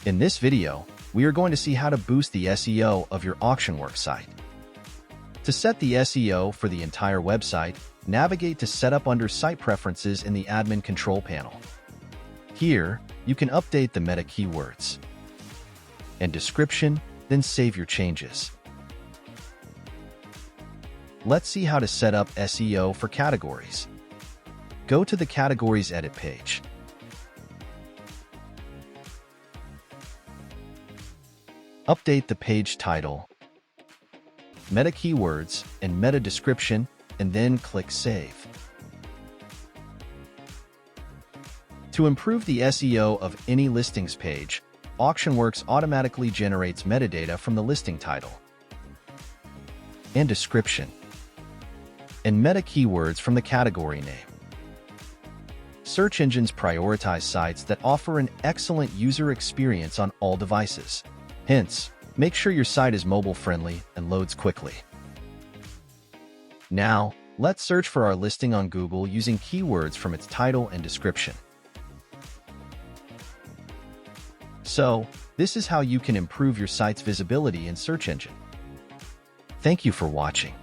In this video, we are going to see how to boost the SEO of your AuctionWorx site. To set the SEO for the entire website, navigate to Setup under Site Preferences in the Admin Control panel. Here, you can update the meta keywords and description, then save your changes. Let's see how to set up SEO for categories. Go to the Categories Edit page. Update the page title, meta keywords, and meta description, and then click Save. To improve the SEO of any listings page, AuctionWorx automatically generates metadata from the listing title and description, and meta keywords from the category name. Search engines prioritize sites that offer an excellent user experience on all devices. Hence, make sure your site is mobile-friendly and loads quickly. Now, let's search for our listing on Google using keywords from its title and description. So, this is how you can improve your site's visibility in search engine. Thank you for watching.